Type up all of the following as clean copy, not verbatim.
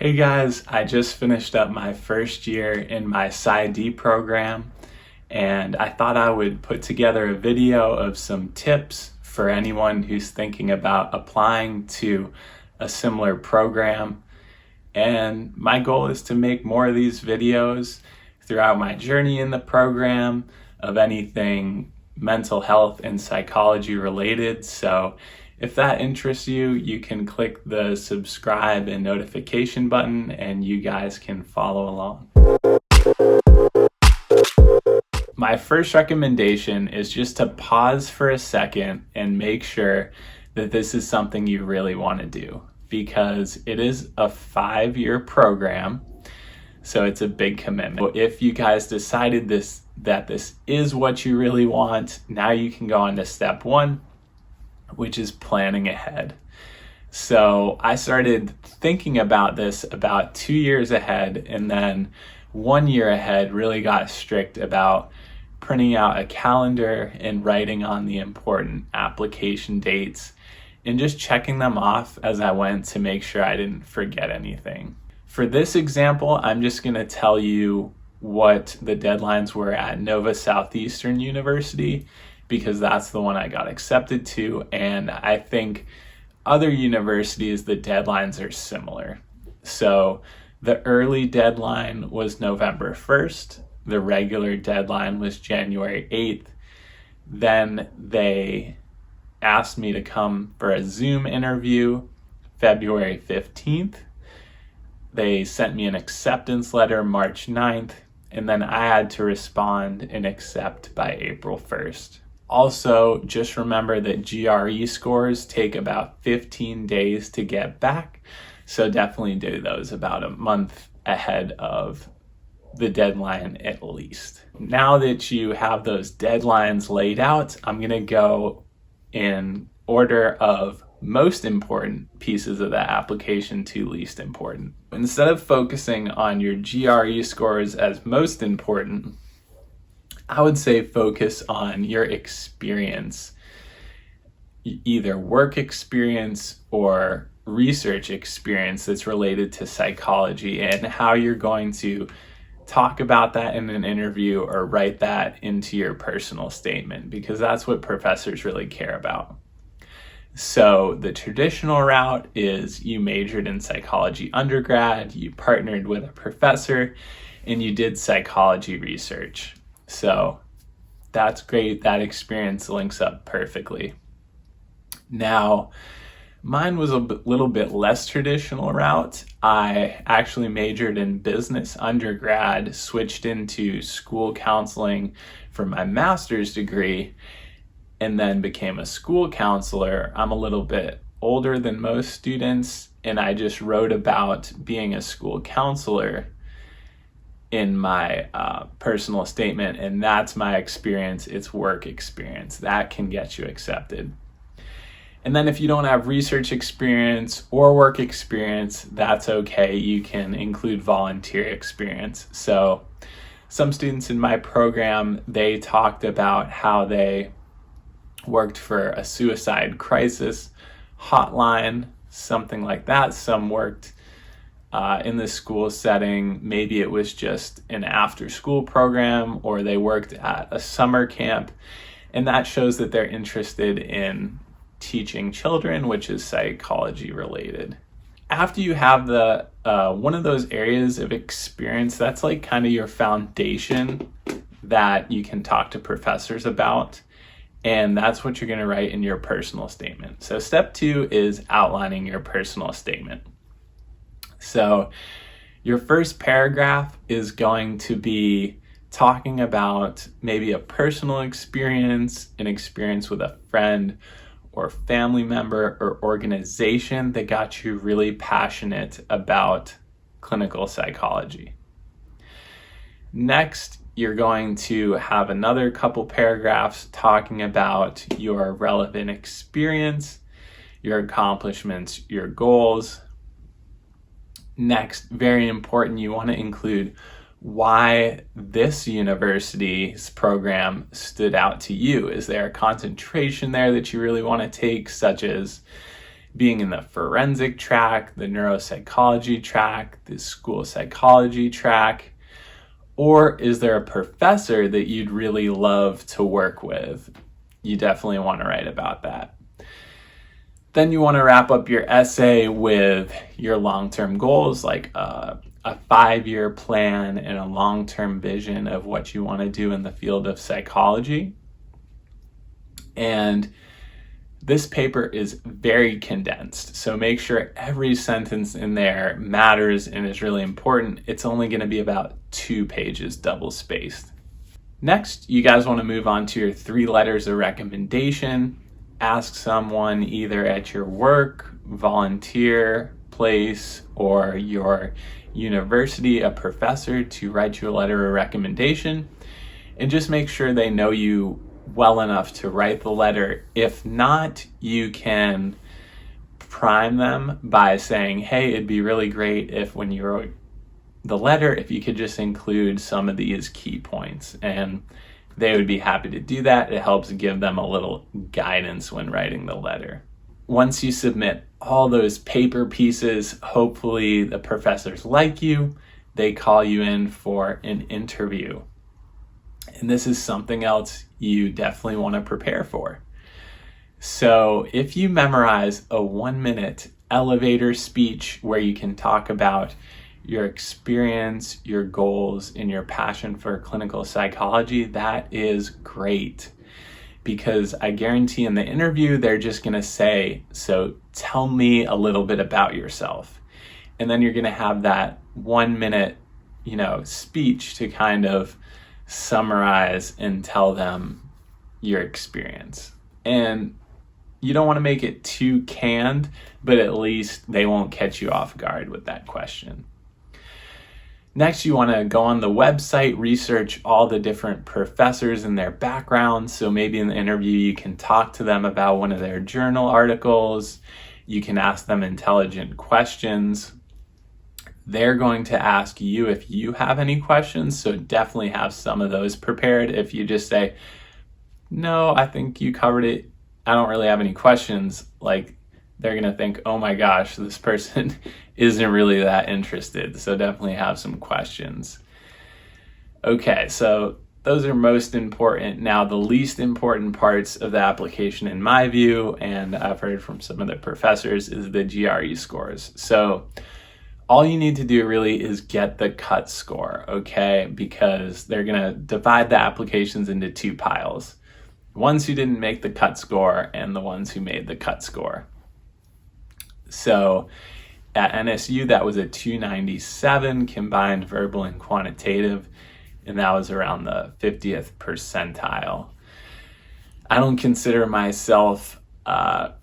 Hey guys, I just finished up my first year in my PsyD program, and I thought I would put together a video of some tips for anyone who's thinking about applying to a similar program. And my goal is to make more of these videos throughout my journey in the program of anything mental health and psychology related. So if that interests you, you can click the subscribe and notification button and you guys can follow along. My first recommendation is just to pause for a second and make sure that this is something you really want to do, because it is a 5-year program, so it's a big commitment. If you guys decided that this is what you really want, now you can go on to step 1, which is planning ahead. So I started thinking about this about 2 years ahead, and then 1 year ahead really got strict about printing out a calendar and writing on the important application dates and just checking them off as I went to make sure I didn't forget anything. For this example, I'm just going to tell you what the deadlines were at Nova Southeastern University, because that's the one I got accepted to, and I think other universities, the deadlines are similar. So the early deadline was November 1st, the regular deadline was January 8th, then they asked me to come for a Zoom interview February 15th, they sent me an acceptance letter March 9th, and then I had to respond and accept by April 1st. Also, just remember that GRE scores take about 15 days to get back, so definitely do those about a month ahead of the deadline at least. Now that you have those deadlines laid out, I'm going to go in order of most important pieces of the application to least important. Instead of focusing on your GRE scores as most important, I would say focus on your experience, either work experience or research experience that's related to psychology, and how you're going to talk about that in an interview or write that into your personal statement, because that's what professors really care about. So the traditional route is you majored in psychology undergrad, you partnered with a professor, and you did psychology research. So that's great. That experience links up perfectly. Now, mine was a little bit less traditional route. I actually majored in business undergrad, switched into school counseling for my master's degree, and then became a school counselor. I'm a little bit older than most students, and I just wrote about being a school counselor in my personal statement, and that's my experience. It's work experience. That can get you accepted. And then if you don't have research experience or work experience, that's okay. You can include volunteer experience. So some students in my program, they talked about how they worked for a suicide crisis hotline, something like that. Some worked in the school setting. Maybe it was just an after-school program, or they worked at a summer camp, and that shows that they're interested in teaching children, which is psychology related. After you have the one of those areas of experience, that's like kind of your foundation that you can talk to professors about, and that's what you're going to write in your personal statement. So step 2 is outlining your personal statement. So your first paragraph is going to be talking about maybe a personal experience, an experience with a friend or family member or organization that got you really passionate about clinical psychology. Next, you're going to have another couple paragraphs talking about your relevant experience, your accomplishments, your goals. Next, very important, you want to include why this university's program stood out to you. Is there a concentration there that you really want to take, such as being in the forensic track, the neuropsychology track, the school psychology track? Or is there a professor that you'd really love to work with? You definitely want to write about that. Then you want to wrap up your essay with your long-term goals, like a 5-year plan and a long-term vision of what you want to do in the field of psychology. And this paper is very condensed, so make sure every sentence in there matters and is really important. It's only going to be about 2 pages double spaced. Next, you guys want to move on to your 3 letters of recommendation. Ask someone either at your work, volunteer place, or your university, a professor, to write you a letter of recommendation, and just make sure they know you well enough to write the letter. If not, you can prime them by saying, hey, it'd be really great if when you wrote the letter, if you could just include some of these key points, and they would be happy to do that. It helps give them a little guidance when writing the letter. Once you submit all those paper pieces, hopefully the professors like you, they call you in for an interview. And this is something else you definitely want to prepare for. So if you memorize a 1-minute elevator speech where you can talk about your experience, your goals, and your passion for clinical psychology, that is great. Because I guarantee in the interview, they're just going to say, so tell me a little bit about yourself. And then you're going to have that 1-minute, speech to kind of summarize and tell them your experience. And you don't want to make it too canned, but at least they won't catch you off guard with that question. Next, you want to go on the website, research all the different professors and their backgrounds. So maybe in the interview, you can talk to them about one of their journal articles. You can ask them intelligent questions. They're going to ask you if you have any questions. So definitely have some of those prepared. If you just say, no, I think you covered it, I don't really have any questions, they're going to think, oh my gosh, this person isn't really that interested. So definitely have some questions. Okay, so those are most important. Now, the least important parts of the application, in my view, and I've heard from some of the professors, is the GRE scores. So all you need to do really is get the cut score, okay? Because they're going to divide the applications into 2 piles. Ones who didn't make the cut score and the ones who made the cut score. So at NSU, that was a 297 combined verbal and quantitative, and that was around the 50th percentile. I don't consider myself a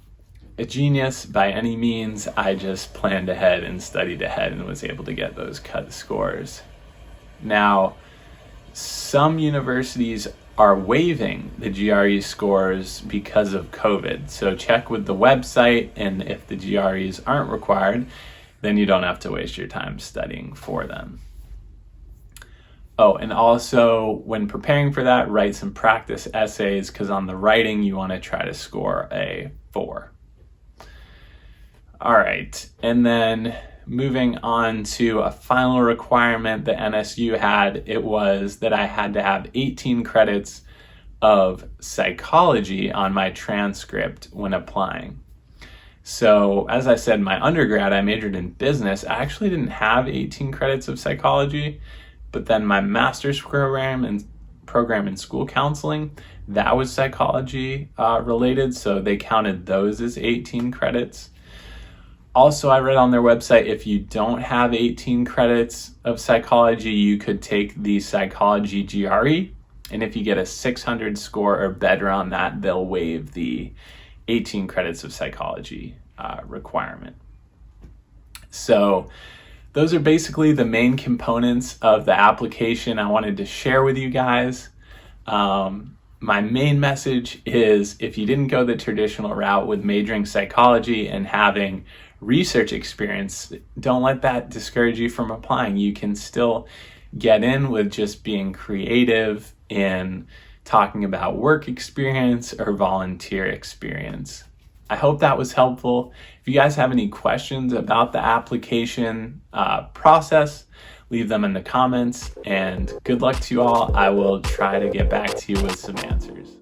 genius by any means. I just planned ahead and studied ahead and was able to get those cut scores. Now, some universities are waiving the GRE scores because of COVID. So check with the website, and if the GREs aren't required, then you don't have to waste your time studying for them. Oh, and also when preparing for that, write some practice essays, because on the writing, you want to try to score a 4. All right, and then moving on to a final requirement that NSU had, it was that I had to have 18 credits of psychology on my transcript when applying. So as I said, my undergrad, I majored in business. I actually didn't have 18 credits of psychology, but then my master's program in school counseling, that was psychology related, so they counted those as 18 credits. Also, I read on their website, if you don't have 18 credits of psychology, you could take the psychology GRE. And if you get a 600 score or better on that, they'll waive the 18 credits of psychology requirement. So those are basically the main components of the application I wanted to share with you guys. My main message is, if you didn't go the traditional route with majoring psychology and having research experience, don't let that discourage you from applying. You can still get in with just being creative in talking about work experience or volunteer experience. I hope that was helpful. If you guys have any questions about the application process, leave them in the comments, and good luck to you all. I will try to get back to you with some answers.